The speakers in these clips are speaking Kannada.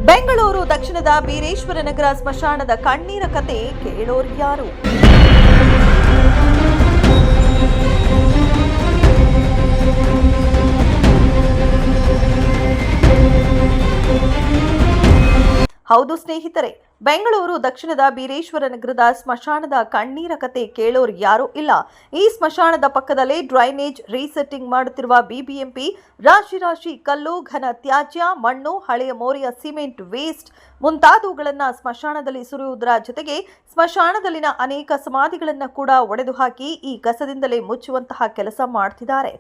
ಬೆಂಗಳೂರು ದಕ್ಷಿಣದ ಬೀರೇಶ್ವರನಗರ ಸ್ಮಶಾನದ ಕಣ್ಣೀರ ಕತೆ ಕೇಳೋರು ಯಾರು? ಹೌದು ಸ್ನೇಹಿತರೆ, ಬೆಂಗಳೂರು ದಕ್ಷಿಣದ ಬೀರೇಶ್ವರನಗರದ ಸ್ಮಶಾನದ ಕಣ್ಣೀರ ಕತೆ ಕೇಳೋರು ಯಾರೂ ಇಲ್ಲ. ಈ ಸ್ಮಶಾನದ ಪಕ್ಕದಲ್ಲೇ ಡ್ರೈನೇಜ್ ರೀಸೆಟ್ಟಿಂಗ್ ಮಾಡುತ್ತಿರುವ ಬಿಬಿಎಂಪಿ ರಾಶಿ ಕಲ್ಲು, ಘನ ತ್ಯಾಜ್ಯ, ಮಣ್ಣು, ಹಳೆಯ ಮೋರಿಯ ಸಿಮೆಂಟ್ ವೇಸ್ಟ್ ಮುಂತಾದವುಗಳನ್ನು ಸ್ಮಶಾನದಲ್ಲಿ ಸುರಿಯುವುದರ ಜೊತೆಗೆ ಸ್ಮಶಾನದಲ್ಲಿನ ಅನೇಕ ಸಮಾಧಿಗಳನ್ನು ಕೂಡ ಒಡೆದು ಹಾಕಿ ಈ ಕಸದಿಂದಲೇ ಮುಚ್ಚುವಂತಹ ಕೆಲಸ ಮಾಡ್ತಿದ್ದಾರೆ.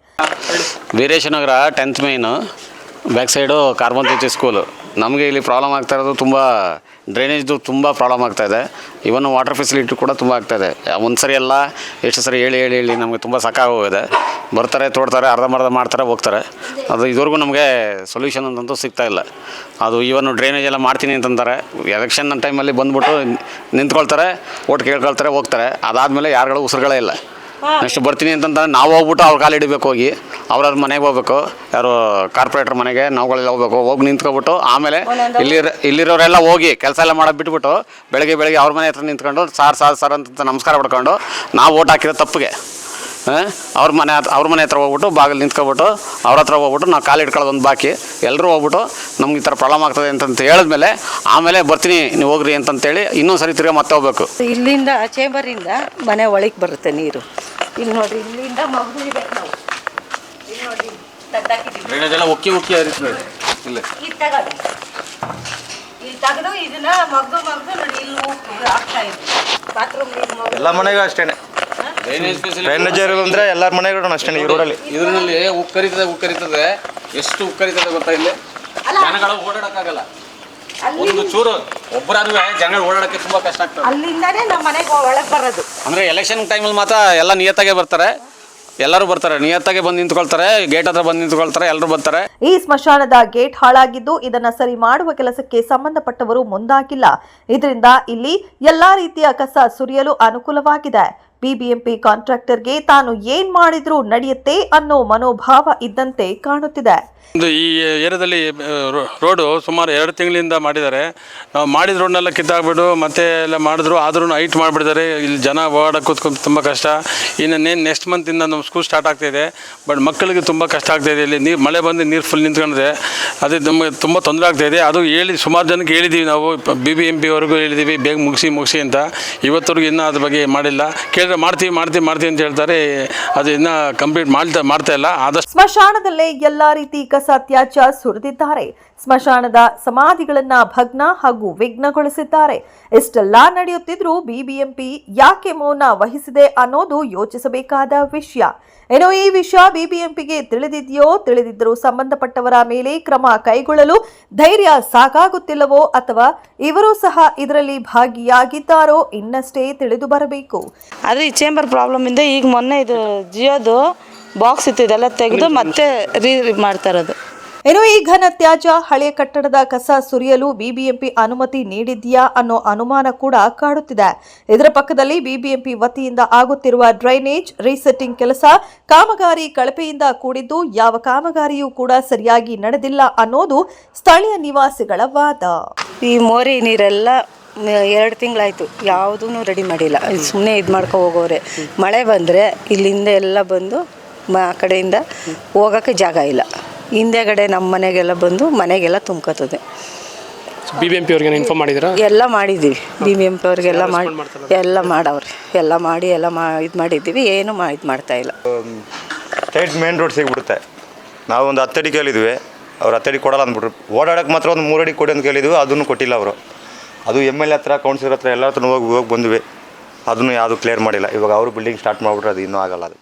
ಬೀರೇಶ್ವರನಗರ 10th ಮೈನು ಬ್ಯಾಕ್ ಸೈಡು ಕಾರ್ಬನ್ ಸ್ಕೂಲು. ನಮಗೆ ಇಲ್ಲಿ ಪ್ರಾಬ್ಲಮ್ ಆಗ್ತಾ ಇರೋದು ತುಂಬ ಡ್ರೈನೇಜ್ದು ತುಂಬ ಪ್ರಾಬ್ಲಮ್ ಆಗ್ತಾಯಿದೆ. ಇವನ್ ವಾಟರ್ ಫೆಸಿಲಿಟಿ ಕೂಡ ತುಂಬ ಆಗ್ತಾಯಿದೆ. ಒಂದು ಸರಿ ಎಲ್ಲ ಎಷ್ಟು ಸರಿ ಹೇಳಿ ನಮಗೆ ತುಂಬ ಸಾಕಾಗೋಗಿದೆ. ಬರ್ತಾರೆ, ತೋಡ್ತಾರೆ, ಅರ್ಧಂಬರ್ಧ ಮಾಡ್ತಾರೆ, ಹೋಗ್ತಾರೆ. ಅದು ಇದುವರೆಗೂ ನಮಗೆ ಸೊಲ್ಯೂಷನ್ ಅಂತಂತೂ ಸಿಗ್ತಾಯಿಲ್ಲ. ಅದು ಇವನು ಡ್ರೈನೇಜ್ ಎಲ್ಲ ಮಾಡ್ತೀನಿ ಅಂತಂತಾರೆ. ಎಲೆಕ್ಷನ್ ಟೈಮಲ್ಲಿ ಬಂದುಬಿಟ್ಟು ನಿಂತ್ಕೊಳ್ತಾರೆ, ಓಟ್ ಕೇಳ್ಕೊಳ್ತಾರೆ, ಹೋಗ್ತಾರೆ. ಅದಾದಮೇಲೆ ಯಾರುಗಳು ಉಸಿರುಗಳೇ ಇಲ್ಲ. ನೆಕ್ಸ್ಟ್ ಬರ್ತೀನಿ ಅಂತಂದ್ರೆ ನಾವು ಹೋಗ್ಬಿಟ್ಟು ಅವ್ರ ಕಾಲು ಹಿಡಿಬೇಕು, ಹೋಗಿ ಅವ್ರವ್ರ ಮನೆಗೆ ಹೋಗ್ಬೇಕು, ಯಾರು ಕಾರ್ಪೊರೇಟರ್ ಮನೆಗೆ ನಾವುಗಳೆಲ್ಲ ಹೋಗಿ ನಿಂತ್ಕೊಬಿಟ್ಟು ಆಮೇಲೆ ಇಲ್ಲಿರೋರೆಲ್ಲ ಹೋಗಿ ಕೆಲಸ ಎಲ್ಲ ಮಾಡೋದು ಬಿಟ್ಬಿಟ್ಟು ಬೆಳಗ್ಗೆ ಅವ್ರ ಮನೆ ಹತ್ರ ನಿಂತ್ಕೊಂಡು ಸಾರ್ ಅಂತ ನಮಸ್ಕಾರ ಪಡ್ಕೊಂಡು ನಾವು ಓಟ್ ಹಾಕಿರೋ ತಪ್ಪಿಗೆ ಅವ್ರ ಮನೆ ಹತ್ರ ಹೋಗ್ಬಿಟ್ಟು ಬಾಗಿಲು ನಿಂತ್ಕೊಬಿಟ್ಟು ಅವ್ರ ಹತ್ರ ಹೋಗ್ಬಿಟ್ಟು ನಾವು ಕಾಲು ಇಟ್ಕೊಳ್ಳೋದು ಒಂದು ಬಾಕಿ. ಎಲ್ಲರೂ ಹೋಗ್ಬಿಟ್ಟು ನಮ್ಗೆ ಈ ಥರ ಪ್ರಾಬ್ಲಮ್ ಆಗ್ತದೆ ಅಂತಂತ ಹೇಳಿದ್ಮೇಲೆ ಆಮೇಲೆ ಬರ್ತೀನಿ ನೀವು ಹೋಗ್ರಿ ಅಂತಂತೇಳಿ ಇನ್ನೊಂದು ಸರಿ ತಿರ್ಗಿ ಮತ್ತೆ ಹೋಗ್ಬೇಕು. ಇಲ್ಲಿಂದ ಚೇಂಬರಿಂದ ಮನೆ ಒಳಗೆ ಬರುತ್ತೆ ನೀರು. ಇಲ್ಲಿ ನೋಡ್ರಿ, ಇಲ್ಲಿಂದ ಮಗುವಿಗೆ ನಾವು ಇಲ್ಲಿ ನೋಡ್ರಿ ಡ್ರೈನೇಜ್ ಎಲ್ಲ ಉಕ್ಕಿ ಹರಿಸ್ತದೆ. ಇಲ್ಲಿ ತೆಗೆದು ಇದನ್ನ ಮಗ್ದು ನೋಡಿ ಇಲ್ಲಿ ಆಗ್ತಾ ಇದೆ. ಬಾತ್ರೂಮ್ ಎಲ್ಲ ಮನೆಗೂ ಅಷ್ಟೇ ಡ್ರೈನೇಜ್ ಅಂದ್ರೆ ಎಲ್ಲರ ಮನೆಗಳು ಅಷ್ಟೇ. ಈ ರೋಡಲ್ಲಿ ಇದರಲ್ಲಿ ಉಕ್ಕರಿತದೆ ಎಷ್ಟು ಉಕ್ಕರಿತದೆ ಗೊತ್ತಾ? ಇಲ್ಲಿ ಜನಗಳು ಓಡಾಡಕ್ಕಾಗಲ್ಲ. ಒಂದು ಚೂರು ಒಬ್ಬರಾದ್ರೂ ಜನಗಳು ಓಡಾಡಕ್ಕೆ ತುಂಬಾ ಕಷ್ಟ ಆಗ್ತದೆ. ಅಲ್ಲಿಂದಾನೇ ನಮ್ಮ ಮನೆಗೆ ಒಳಗೆ ಬರೋದು. ಅಂದ್ರೆ ಎಲೆಕ್ಷನ್ ಟೈಮಲ್ಲಿ ಮಾತ್ರ ಎಲ್ಲ ನಿಯತ್ತಾಗೆ ಬರ್ತಾರೆ, ಎಲ್ಲರೂ ಬರ್ತಾರೆ, ನಿಯತ್ತಾಗೆ ಬಂದು ನಿಂತ್ಕೊಳ್ತಾರೆ, ಗೇಟ್ ಹತ್ರ ಬಂದು ನಿಂತ್ಕೊಳ್ತಾರೆ, ಎಲ್ಲರೂ ಬರ್ತಾರೆ. ಈ ಸ್ಮಶಾನದ ಗೇಟ್ ಹಾಳಾಗಿದ್ದು ಇದನ್ನ ಸರಿ ಮಾಡುವ ಕೆಲಸಕ್ಕೆ ಸಂಬಂಧಪಟ್ಟವರು ಮುಂದಾಗಿಲ್ಲ. ಇದರಿಂದ ಇಲ್ಲಿ ಎಲ್ಲಾ ರೀತಿಯ ಕಸ ಸುರಿಯಲು ಅನುಕೂಲವಾಗಿದೆ. ಬಿಬಿಎಂಪಿ ಕಾಂಟ್ರಾಕ್ಟರ್ಗೆ ತಾನು ಏನ್ ಮಾಡಿದ್ರೂ ನಡೆಯುತ್ತೆ ಅನ್ನೋ ಮನೋಭಾವ ಇದ್ದಂತೆ ಕಾಣುತ್ತಿದೆ. ಈ ಏರಿಯಾದಲ್ಲಿ ರೋಡು ಸುಮಾರು 2 ತಿಂಗಳಿಂದ ಮಾಡಿದ್ದಾರೆ. ನಾವು ಮಾಡಿದ ರೋಡ್ನೆಲ್ಲ ಕಿತ್ತಾಕ್ಬಿಟ್ಟು ಮತ್ತೆ ಎಲ್ಲ ಮಾಡಿದ್ರು, ಆದ್ರೂ ಹೈಟ್ ಮಾಡಿಬಿಟ್ಟಿದ್ದಾರೆ. ಇಲ್ಲಿ ಜನ ಓಡಾಡಕ್ಕೆ ಕೂತ್ಕೊಂಡು ತುಂಬ ಕಷ್ಟ. ಇನ್ನು ನೆಕ್ಸ್ಟ್ ಮಂತಿಂದ ನಮ್ಮ ಸ್ಕೂಲ್ ಸ್ಟಾರ್ಟ್ ಆಗ್ತಾಯಿದೆ. ಬಟ್ ಮಕ್ಕಳಿಗೆ ತುಂಬ ಕಷ್ಟ ಆಗ್ತಾಯಿದೆ. ಇಲ್ಲಿ ನೀರು ಮಳೆ ಬಂದು ನೀರು ಫುಲ್ ನಿಂತ್ಕೊಂಡಿದೆ. ಅದೇ ನಮಗೆ ತುಂಬ ತೊಂದರೆ ಆಗ್ತಾಯಿದೆ. ಅದು ಸುಮಾರು ಜನಕ್ಕೆ ಹೇಳಿದ್ದೀವಿ ನಾವು, BBMP ಅವ್ರಿಗೂ ಹೇಳಿದ್ದೀವಿ ಬೇಗ ಮುಗಿಸಿ ಅಂತ. ಇವತ್ತವರೆಗೂ ಇನ್ನೂ ಅದ್ರ ಬಗ್ಗೆ ಮಾಡಿಲ್ಲ. ಕೇಳಿದ್ರೆ ಮಾಡ್ತೀವಿ ಅಂತ ಹೇಳ್ತಾರೆ. ಅದು ಇನ್ನೂ ಕಂಪ್ಲೀಟ್ ಮಾಡ್ತಾ ಇಲ್ಲ. ಆದಷ್ಟು ಸ್ಮಶಾನದಲ್ಲೇ ಎಲ್ಲಾ ರೀತಿ ಕಸ ತ್ಯಾಜ್ಯ ಸುರಿದಿದ್ದಾರೆ. ಸ್ಮಶಾನದ ಸಮಾಧಿಗಳನ್ನ ಭಗ್ನ ಹಾಗೂ ವಿಘ್ನಗೊಳಿಸಿದ್ದಾರೆ. ಇಷ್ಟೆಲ್ಲಾ ನಡೆಯುತ್ತಿದ್ರೂ ಬಿಬಿಎಂಪಿ ಯಾಕೆ ಮೌನ ವಹಿಸಿದೆ ಅನ್ನೋದು ಯೋಚಿಸಬೇಕಾದ ವಿಷಯ. ಏನೋ ಈ ವಿಷಯ ಬಿಬಿಎಂಪಿಗೆ ತಿಳಿದಿದ್ದರೂ ಸಂಬಂಧಪಟ್ಟವರ ಮೇಲೆ ಕ್ರಮ ಕೈಗೊಳ್ಳಲು ಧೈರ್ಯ ಸಾಕಾಗುತ್ತಿಲ್ಲವೋ ಅಥವಾ ಇವರು ಸಹ ಇದರಲ್ಲಿ ಭಾಗಿಯಾಗಿದ್ದಾರೋ ಇನ್ನಷ್ಟೇ ತಿಳಿದು ಬರಬೇಕು. ಆದರೆ ಈ ಚೇಂಬರ್ ಪ್ರಾಬ್ಲಮ್ ಇಂದ ಈಗ ಮೊನ್ನೆ ಇದು ಜಿಯೋದು ಬಾಕ್ಸ್ ಇತ್ತು, ಇದೆಲ್ಲ ತೆಗೆದು ಮತ್ತೆ ಮಾಡ್ತಾ ಇರೋದು. ಇನ್ನು ಈ ಘನ ತ್ಯಾಜ್ಯ ಹಳೆಯ ಕಟ್ಟಡದ ಕಸ ಸುರಿಯಲು ಬಿಬಿಎಂಪಿ ಅನುಮತಿ ನೀಡಿದ್ಯಾ ಅನ್ನೋ ಅನುಮಾನ ಕೂಡ ಕಾಡುತ್ತಿದೆ. ಇದರ ಪಕ್ಕದಲ್ಲಿ ಬಿಬಿಎಂಪಿ ವತಿಯಿಂದ ಆಗುತ್ತಿರುವ ಡ್ರೈನೇಜ್ ರೀಸೆಟ್ಟಿಂಗ್ ಕೆಲಸ ಕಾಮಗಾರಿ ಕಳಪೆಯಿಂದ ಕೂಡಿದ್ದು ಯಾವ ಕಾಮಗಾರಿಯೂ ಕೂಡ ಸರಿಯಾಗಿ ನಡೆದಿಲ್ಲ ಅನ್ನೋದು ಸ್ಥಳೀಯ ನಿವಾಸಿಗಳ ವಾದ. ಈ ಮೋರಿ ನೀರೆಲ್ಲ 2 ತಿಂಗಳಾಯಿತು, ಯಾವುದೂ ರೆಡಿ ಮಾಡಿಲ್ಲ. ಸುಮ್ಮನೆ ಇದು ಮಾಡ್ಕೊ ಹೋಗೋರೆ. ಮಳೆ ಬಂದರೆ ಇಲ್ಲಿಂದ ಎಲ್ಲ ಬಂದು ಆ ಕಡೆಯಿಂದ ಹೋಗೋಕ್ಕೆ ಜಾಗ ಇಲ್ಲ. ಹಿಂದೆಗಡೆ ನಮ್ಮ ಮನೆಗೆಲ್ಲ ಬಂದು ಮನೆಗೆಲ್ಲ ತುಂಬ್ಕೋತದೆ. BBMP ಅವ್ರಿಗೆ ಇನ್ಫಾರ್ಮ್ ಮಾಡಿದ್ದೀರಾ? ಎಲ್ಲ ಮಾಡಿದ್ದೀವಿ. BBMP ಅವ್ರಿಗೆಲ್ಲ ಮಾಡವ್ರೆ. ಎಲ್ಲ ಇದು ಮಾಡಿದ್ದೀವಿ. ಏನು ಇದು ಮಾಡ್ತಾ ಇಲ್ಲ. ಸ್ಟ್ರೈಟ್ ಮೇನ್ ರೋಡ್ ಸಿಗ್ಬಿಡುತ್ತೆ. ನಾವು ಒಂದು 10 ಅಡಿ ಕೇಳಿದ್ವಿ, ಅವ್ರು 10 ಅಡಿ ಕೊಡಲ್ಲ ಅಂದ್ಬಿಟ್ರು. ಓಡಾಡೋಕ್ಕೆ ಮಾತ್ರ ಒಂದು 3 ಅಡಿ ಕೊಡಿ ಅಂತ ಕೇಳಿದ್ವಿ, ಅದನ್ನು ಕೊಟ್ಟಿಲ್ಲ ಅವರು. ಅದು MLA ಹತ್ರ, ಕೌನ್ಸಿಲರ್ ಹತ್ರ ಎಲ್ಲ ಹತ್ರ ಹೋಗಿ ಬಂದ್ವಿ, ಅದನ್ನು ಯಾವುದು ಕ್ಲಿಯರ್ ಮಾಡಿಲ್ಲ. ಇವಾಗ ಅವರು ಬಿಲ್ಡಿಂಗ್ ಸ್ಟಾರ್ಟ್ ಮಾಡಿಬಿಟ್ರೆ ಅದು ಇನ್ನೂ ಆಗಲ್ಲ. ಅದು